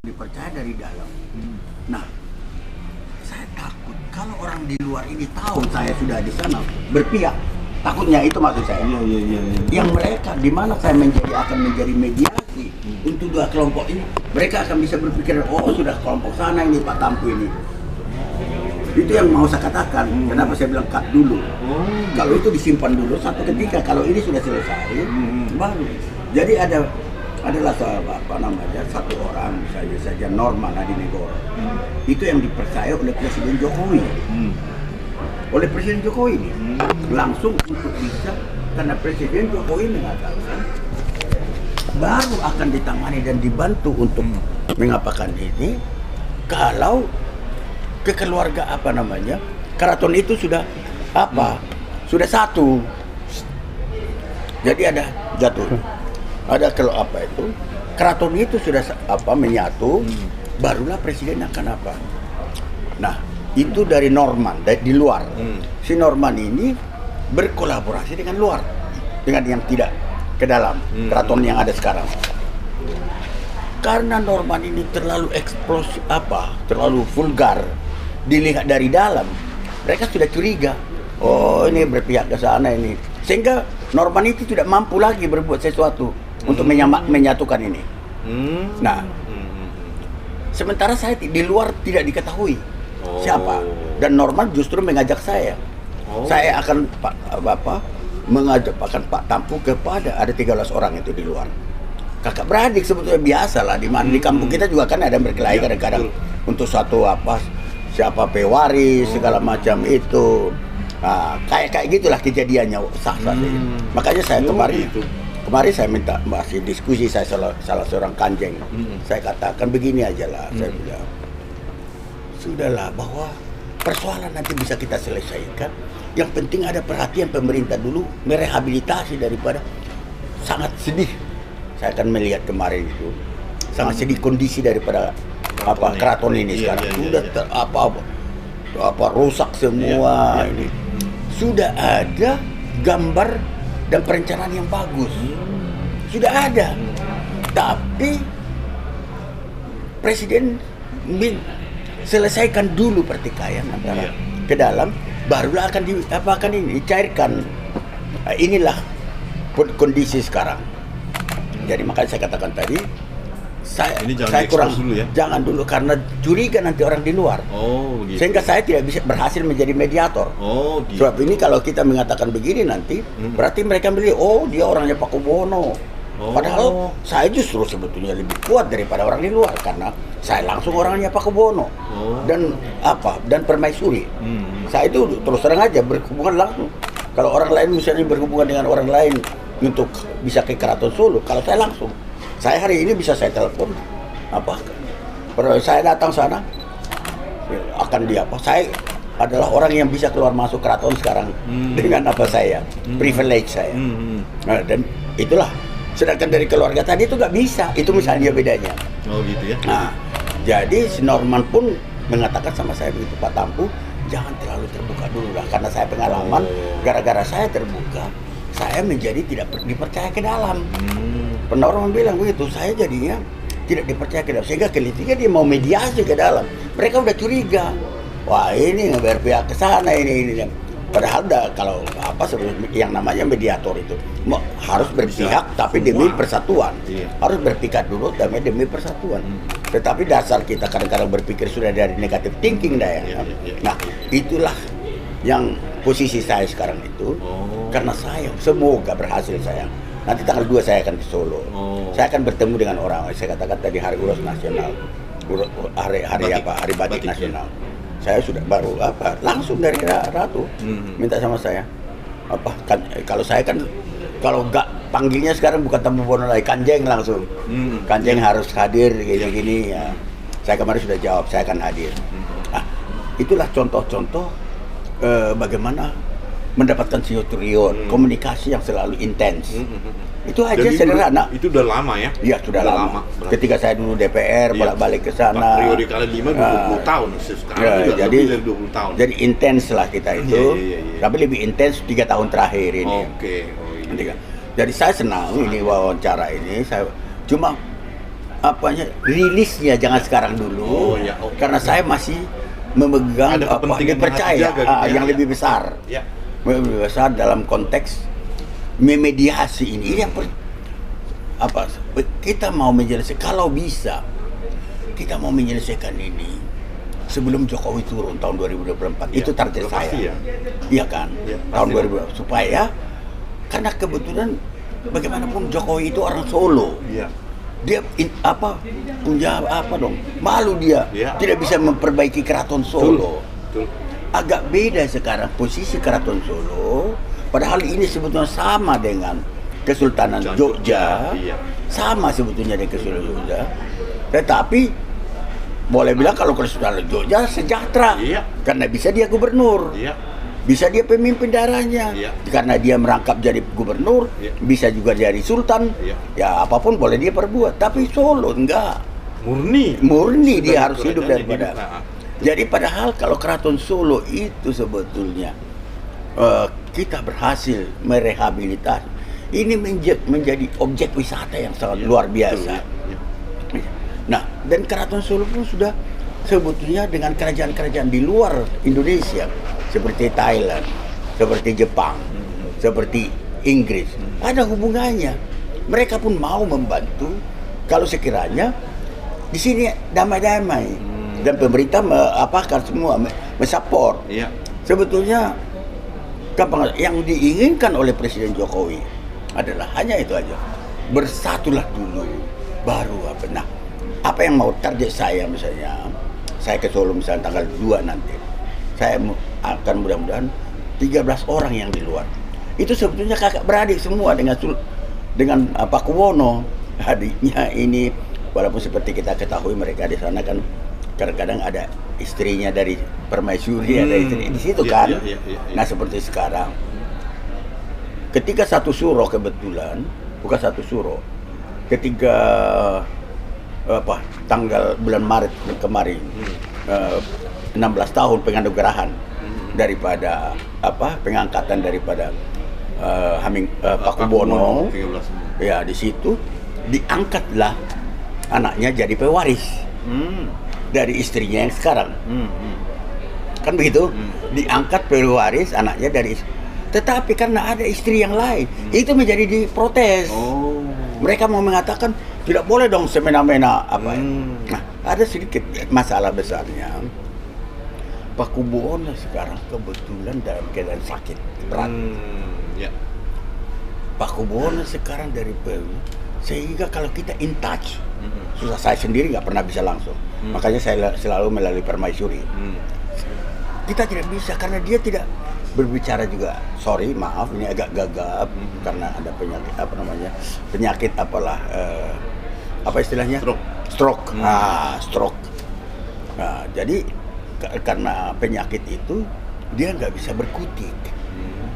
dipercaya dari dalam. Nah, saya takut kalau orang di luar ini tahu saya sudah di sana berpihak. Takutnya itu maksud saya. Iya. Yang mereka di mana saya akan menjadi mediasi untuk dua kelompok ini, mereka akan bisa berpikir, oh sudah kelompok sana ini Pak Tampu ini. Itu yang mau saya katakan. Kenapa saya bilang cut dulu? Kalau itu disimpan dulu satu ketika kalau ini sudah selesai, baru. Jadi adalah satu orang misalnya saja Norman Hadinegoro. Itu yang dipercaya oleh Presiden Jokowi. Oleh Presiden Jokowi ini langsung untuk bisa, karena Presiden Jokowi mengatakan baru akan ditangani dan dibantu untuk mengapakan ini kalau kekeluarga keraton itu sudah sudah satu. Jadi ada jatuh. Ada kalau keraton itu sudah menyatu, barulah presiden akan apa. Nah, itu dari Norman, di luar. Si Norman ini berkolaborasi dengan luar, dengan yang tidak ke dalam keraton yang ada sekarang. Karena Norman ini terlalu eksplosif, terlalu vulgar, dilihat dari dalam, mereka sudah curiga. Oh, ini berpihak ke sana ini, sehingga Norman itu tidak mampu lagi berbuat sesuatu untuk menyatukan ini. Nah, sementara saya di luar tidak diketahui siapa, dan Norman justru mengajak saya. Saya akan mengajak Pak Tampu kepada ada 13 orang itu di luar. Kakak beradik sebetulnya biasa lah di mana di kampung kita juga kan ada berkelahi kadang-kadang untuk suatu siapa pewaris segala macam itu. Nah, kayak gitulah kejadiannya sah-sah saja. Makanya saya kemarin saya minta masih diskusi saya salah seorang kanjeng. Saya katakan begini aja lah, saya bilang sudahlah bahwa persoalan nanti bisa kita selesaikan. Yang penting ada perhatian pemerintah dulu merehabilitasi daripada sangat sedih. Saya akan melihat kemarin itu sangat sedih kondisi daripada keraton ini sekarang sudah rusak semua ini. Sudah ada gambar dan perencanaan yang bagus, sudah ada, tapi Presiden selesaikan dulu pertikaian antara ke dalam, barulah akan dicairkan. Inilah kondisi sekarang. Jadi makanya saya katakan tadi, saya kurang dulu ya? Jangan dulu karena curiga nanti orang di luar. Begitu. Sehingga saya tidak bisa berhasil menjadi mediator. Gitu. Sebab ini kalau kita mengatakan begini nanti, berarti mereka melihat, dia orangnya Pak Kubono. Padahal saya justru sebetulnya lebih kuat daripada orang di luar karena saya langsung orangnya Pak Kubono. Dan permaisuri. Saya itu terus terang aja berhubungan langsung. Kalau orang lain misalnya berhubungan dengan orang lain untuk bisa ke Keraton Solo, kalau saya langsung. Saya hari ini bisa saya telepon, saya datang sana, akan saya adalah orang yang bisa keluar masuk keraton sekarang dengan saya, privilege saya. Nah, dan itulah, sedangkan dari keluarga tadi itu nggak bisa, itu misalnya bedanya. Gitu ya. Nah, jadi si Norman pun mengatakan sama saya begitu, Pak Tampu, jangan terlalu terbuka dulu lah, karena saya pengalaman, gara-gara saya terbuka, saya menjadi tidak dipercaya ke dalam. Pernah orang bilang begitu, saya jadinya tidak dipercaya ke dalam, sehingga ketika dia mau mediasi ke dalam, mereka udah curiga. Wah, ini berpihak ke sana ini. Padahal kalau yang namanya mediator itu harus berpihak tapi demi persatuan. Harus berpihak dulu tapi demi persatuan. Tetapi dasar kita kadang-kadang berpikir sudah dari negative thinking Nah, itulah yang posisi saya sekarang itu. Karena saya semoga berhasil saya. Nanti tanggal 2 saya akan ke Solo. Saya akan bertemu dengan orang. Saya katakan tadi hari Uras Nasional, hari Batik Nasional. Saya sudah baru langsung dari Ratu minta sama saya. Kalau saya kan kalau enggak panggilnya sekarang bukan Tampu Bono lagi, Kanjeng langsung. Kanjeng harus hadir gini ya. Saya kemarin sudah jawab, saya akan hadir. Itulah contoh-contoh bagaimana mendapatkan silaturahmi, komunikasi yang selalu intens. Itu aja sederhana. Itu udah lama ya? Iya, sudah lama. Ketika saya dulu DPR, bolak-balik ke sana. Periode kali 20 tahun. Sekarang juga jadi, lebih dari 20 tahun. Jadi intens lah kita itu. Tapi lebih intens 3 tahun terakhir ini. Oke. Jadi saya senang ini wawancara ini. Cuma apanya rilisnya jangan sekarang dulu. Oh, ya, oke. Karena saya masih memegang Ada kepentingan yang harus dipercaya dijaga gitu ya. yang lebih besar. Ya. Lebih besar dalam konteks memediasi ini. Ini yang kita mau menyelesaikan, kalau bisa kita mau menyelesaikan ini sebelum Jokowi turun tahun 2024. Ya, Itu target pasti saya. ya. Iya kan? Ya, tahun pasti. 2024 supaya karena kebetulan bagaimanapun Jokowi itu orang Solo. Iya. Dia punya dong, malu dia Ya. tidak bisa memperbaiki keraton Solo. Betul. Agak beda sekarang posisi keraton Solo, padahal ini sebetulnya sama dengan Kesultanan Jogja, Iya. sama sebetulnya dengan Kesultanan Jogja, tetapi boleh bilang kalau Kesultanan Jogja sejahtera, Iya. karena bisa dia gubernur. Iya. Bisa dia pemimpin daerahnya, Iya. karena dia merangkap jadi gubernur, Iya. bisa juga jadi sultan, Iya. ya apapun boleh dia perbuat. Tapi Solo enggak, Murni murni Sudah dia harus hidup kerajaannya daripada. hidup. Nah, Jadi padahal kalau keraton Solo itu sebetulnya kita berhasil merehabilitasi, ini menjadi objek wisata yang sangat iya, luar biasa. betul, iya. Nah, dan keraton Solo pun sudah sebetulnya dengan kerajaan-kerajaan di luar Indonesia seperti Thailand, seperti Jepang, seperti Inggris, ada hubungannya. Mereka pun mau membantu kalau sekiranya di sini damai-damai dan pemerintah akan semua mensupport. Iya. Sebetulnya yang diinginkan oleh Presiden Jokowi adalah hanya itu aja. Bersatulah dulu, baru apa. Nah, apa yang mau target saya misalnya, saya ke Solo misalnya tanggal 2 nanti. Saya akan mudah-mudahan 13 orang yang di luar. Itu sebetulnya kakak beradik semua dengan Pakuwono, adiknya ini, walaupun seperti kita ketahui mereka di sana kan kadang-kadang ada istrinya dari permaisuri, ada istri di situ Iya, kan. iya, iya, iya. Nah seperti sekarang, ketika satu suro kebetulan, bukan satu suro, ketika tanggal bulan Maret kemarin, 16 tahun penganugerahan daripada pengangkatan daripada Pakubono, 13. ya di situ diangkatlah anaknya jadi pewaris dari istrinya yang sekarang, kan begitu, diangkat pewaris anaknya dari, tetapi karena ada istri yang lain itu menjadi diprotes. Oh. Mereka mau mengatakan tidak boleh dong semena-mena apa. Nah, ada sedikit masalah besarnya. Pakubuwono sekarang kebetulan dalam keadaan sakit berat. Ya. Pakubuwono sekarang dari Peru, sehingga kalau kita in touch, susah, saya sendiri nggak pernah bisa langsung. Makanya saya selalu melalui permaisuri. Kita tidak bisa karena dia tidak berbicara juga. Sorry, maaf, ini agak gagap karena ada penyakit apalah, apa istilahnya? Stroke. Stroke. Nah, jadi karena penyakit itu dia nggak bisa berkutik.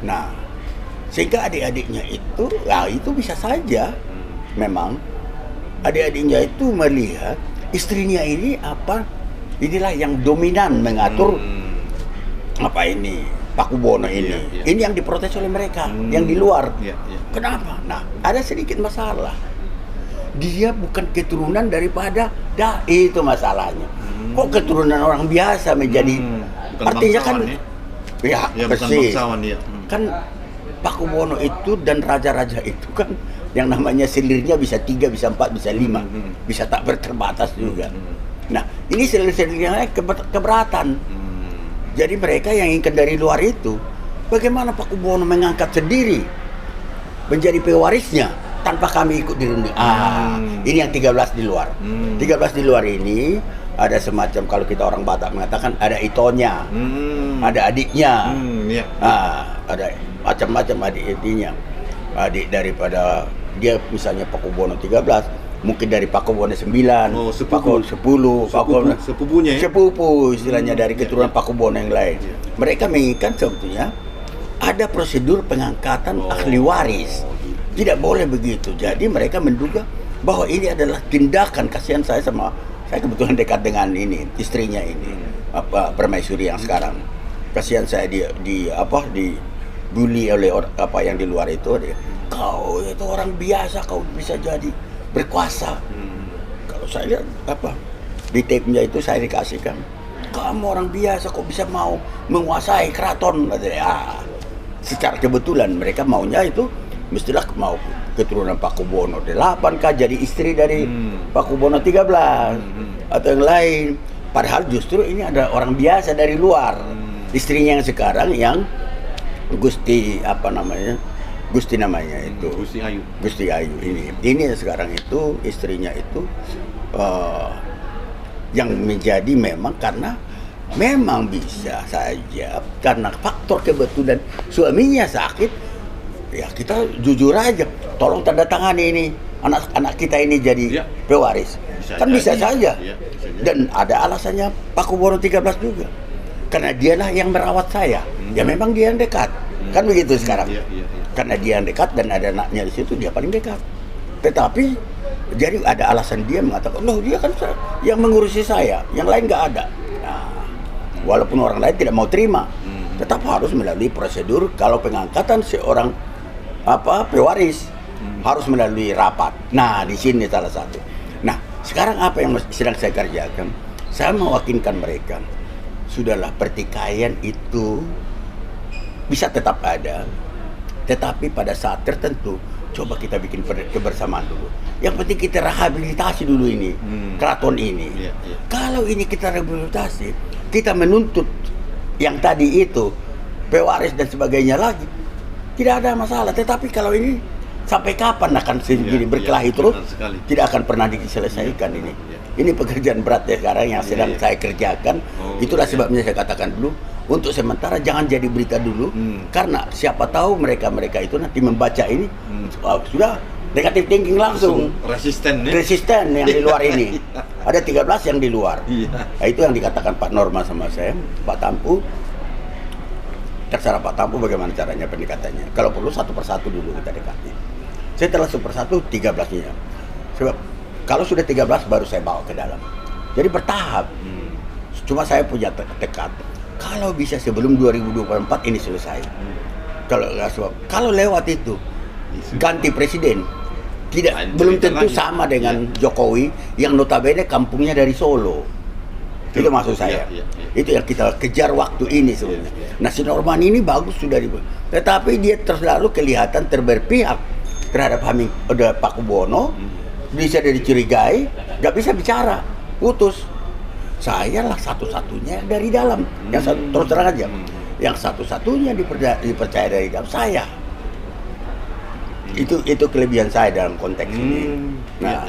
Nah, sehingga adik-adiknya itu, itu bisa saja memang adik-adiknya itu melihat istrinya ini inilah yang dominan mengatur Pakubono ini. Iya. Ini yang diprotes oleh mereka, yang di luar. Iya. Kenapa? Nah, ada sedikit masalah. Dia bukan keturunan daripada itu masalahnya. Kok keturunan orang biasa menjadi Bukan artinya kan bangsawan, ya bukan persis. bangsawan dia. Kan Pakubono itu dan raja-raja itu kan yang namanya selirnya bisa 3, bisa 4, bisa 5, bisa tak terbatas juga. Nah, ini selir-selirnya keberatan. Jadi mereka yang ingin dari luar itu, bagaimana Pakubono mengangkat sendiri menjadi pewarisnya tanpa kami ikut dirunding. Ini yang 13 di luar. 13 di luar ini ada semacam, kalau kita orang Batak mengatakan ada itonya, ada adiknya, Iya. ada macam-macam adik-adiknya. Adik daripada dia misalnya Pakubono 13, mungkin dari Pakubono 9, Pakubono 10, Pakubono sepupunya ya? sepupu istilahnya dari keturunan Pakubono yang lain. Mereka menginginkan sebetulnya ada prosedur pengangkatan ahli waris. Tidak boleh begitu. Jadi mereka menduga bahwa ini adalah tindakan, kasihan saya kebetulan dekat dengan istrinya ini, permaisuri yang sekarang. Kasihan saya dibully oleh yang di luar itu. Kau itu orang biasa, kau bisa jadi berkuasa. Kalau saya lihat apa di tape-nya itu saya dikasihkan, kamu orang biasa kok bisa mau menguasai keraton, katanya. Secara kebetulan mereka maunya itu mestilah mau keturunan Pakubuwono 8 kah jadi istri dari Pakubuwono 13 atau yang lain. Padahal justru ini ada orang biasa dari luar. Istrinya yang sekarang yang Gusti apa namanya? Gusti namanya itu. Gusti Ayu. Gusti Ayu ini. Ini sekarang itu istrinya itu yang menjadi memang karena memang bisa saja karena faktor kebetulan suaminya sakit, ya kita jujur aja, tolong tanda tangani ini anak kita ini jadi pewaris. Bisa saja. Ya, bisa jadi. Dan ada alasannya Pakubuwono 13 juga. Karena dialah yang merawat saya. Ya memang dia yang dekat. Kan begitu sekarang. Iya. Karena dia yang dekat dan ada anaknya di situ, dia paling dekat. Tetapi jadi ada alasan dia mengatakan, loh dia kan yang mengurusi saya, yang lain nggak ada. Nah, walaupun orang lain tidak mau terima, tetap harus melalui prosedur. Kalau pengangkatan seorang pewaris harus melalui rapat. Nah, di sini salah satu. Nah, sekarang apa yang sedang saya kerjakan? Saya mewakilkan mereka. Sudahlah, pertikaian itu bisa tetap ada, tetapi pada saat tertentu coba kita bikin kebersamaan dulu. Yang penting kita rehabilitasi dulu ini keraton ini. Iya. Kalau ini kita rehabilitasi, kita menuntut yang tadi itu pewaris dan sebagainya lagi, tidak ada masalah. Tetapi kalau ini sampai kapan akan segini berkelahi terus, tidak akan pernah diselesaikan ini. Ini pekerjaan berat ya sekarang yang sedang saya kerjakan. Itulah sebabnya saya katakan dulu, untuk sementara jangan jadi berita dulu, karena siapa tahu mereka itu nanti membaca ini, sudah negatif thinking langsung. Resisten yang di luar ini. Ada 13 yang di luar. Nah, itu yang dikatakan Pak Norma sama saya, Pak Tampu. Terserah Pak Tampu bagaimana caranya pendekatannya. Kalau perlu satu persatu dulu kita dekati. Setelah satu persatu 13-nya. Sebab kalau sudah 13 baru saya bawa ke dalam. Jadi bertahap. Cuma saya punya tekad. Kalau bisa sebelum 2024 ini selesai. Kalau lewat itu ganti presiden, belum tentu sama dengan Jokowi yang notabene kampungnya dari Solo. Itu maksud saya. Itu yang kita kejar waktu ini sebenarnya. Nah, si Norman ini bagus sudah tetapi dia selalu kelihatan berpihak terhadap Pakubuwono, bisa dicurigai, nggak bisa bicara, putus. Saya lah satu-satunya dari dalam, yang terus terang aja, yang satu-satunya dipercaya dari dalam saya. Itu kelebihan saya dalam konteks ini. Nah,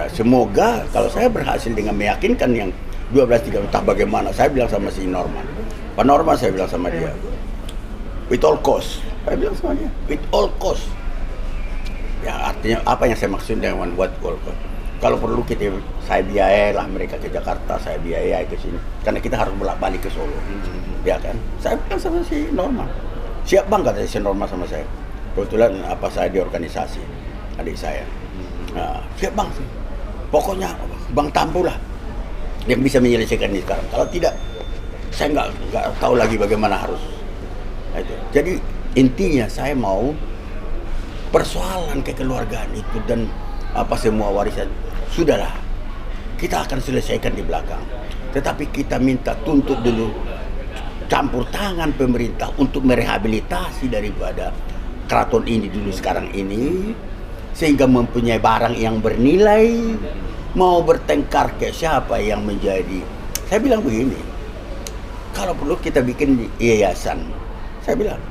semoga kalau saya berhasil dengan meyakinkan yang 12-13, entah bagaimana, saya bilang sama si Norman, Pak Norman, saya bilang sama dia, with all cost, saya bilang sama dia, with all cost. Ya artinya apa yang saya maksud dengan what all cost? Kalau perlu saya biayai lah mereka ke Jakarta, saya biayai ke sini, karena kita harus bolak-balik ke Solo, ya kan? Saya bilang sama si Norman, siap bang, kata si Norman sama saya. Kebetulan saya di organisasi adik saya, nah, siap bang, pokoknya Bang Tampu lah yang bisa menyelesaikan ini sekarang. Kalau tidak, saya nggak tahu lagi bagaimana harus. Nah, itu. Jadi intinya saya mau persoalan kekeluargaan itu dan semua warisan sudahlah kita akan selesaikan di belakang. Tetapi kita minta tuntut dulu campur tangan pemerintah untuk merehabilitasi daripada keraton ini dulu sekarang ini, sehingga mempunyai barang yang bernilai. Mau bertengkar ke siapa yang menjadi, saya bilang begini, kalau perlu kita bikin yayasan. Saya bilang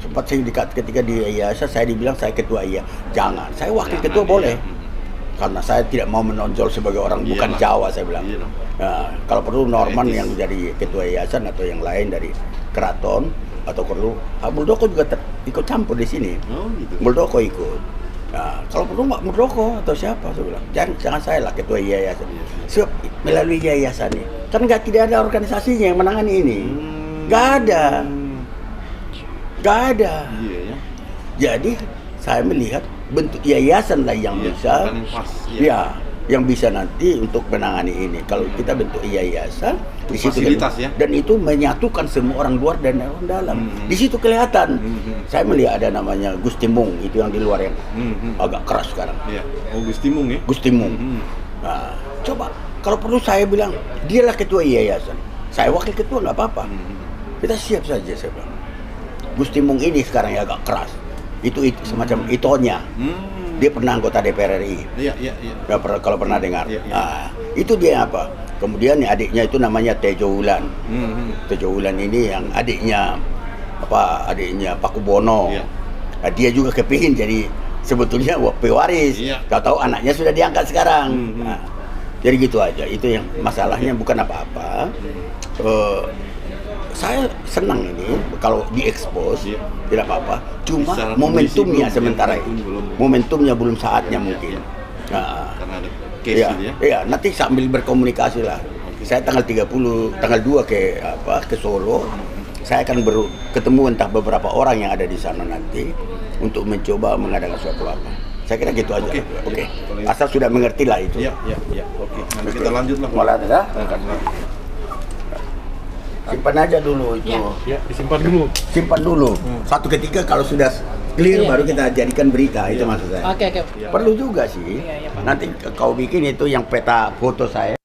sempat saya ketika di yayasan saya dibilang saya ketua jangan, saya wakil ketua boleh, karena saya tidak mau menonjol sebagai orang bukan Jawa, saya bilang. Nah, kalau perlu Norman yang jadi ketua yayasan atau yang lain dari keraton, atau perlu Muldoko juga ikut campur di sini. Muldoko ikut. Nah, kalau perlu Mbak Muldoko atau siapa, saya bilang jangan saya lah ketua yayasan. Sebab melalui yayasan ini kan tidak ada organisasinya yang menangani ini, nggak ada. Jadi saya melihat bentuk yayasan lah yang bisa, yang bisa nanti untuk menangani ini. Kalau kita bentuk yayasan di situ dan itu menyatukan semua orang luar dan orang dalam. Di situ kelihatan. Saya melihat ada namanya Gusti Mung, itu yang di luar yang agak keras sekarang. Gusti Mung ya. Gusti Mung. Nah, Coba kalau perlu saya bilang dialah ketua yayasan, saya wakil ketua nggak apa-apa. Kita siap saja, saya bilang. Gusti Mung ini sekarang ya agak keras. Itu semacam itonya. Dia pernah anggota DPR RI. Iya, iya, iya. Kalau pernah dengar. Iya, iya. Nah, itu dia apa? Kemudian adiknya itu namanya Tejo Wulan. Tejo Wulan ini yang adiknya Pak Kubono. Iya. Nah, dia juga kepingin jadi sebetulnya pewaris. Iya. Tahu-tahu anaknya sudah diangkat sekarang. Nah, jadi gitu aja. Itu yang masalahnya bukan apa-apa. Saya senang ini kalau diekspos, Iya. tidak apa-apa. Cuma Secara momentumnya kondisi sementara belum, ini, belum. Momentumnya belum saatnya Iya, mungkin. iya. Nah, Karena ada case iya, gitu ya. iya, nanti sambil berkomunikasi lah. Saya tanggal 2 ke Solo. Saya akan ketemu entah beberapa orang yang ada di sana nanti untuk mencoba mengadakan suatu apa. Saya kira gitu aja. Oke, Oke. iya. Asal sudah mengerti lah itu. Iya, iya, iya. Oke. Nanti kita lanjut lah. Malah ada. Simpan aja dulu itu. Ya, disimpan dulu. Simpan dulu. Satu ketika kalau sudah clear Iya. baru kita jadikan berita, itu maksud saya. Oke. Perlu juga sih. Iya, Pak. Nanti kau bikin itu yang peta foto saya.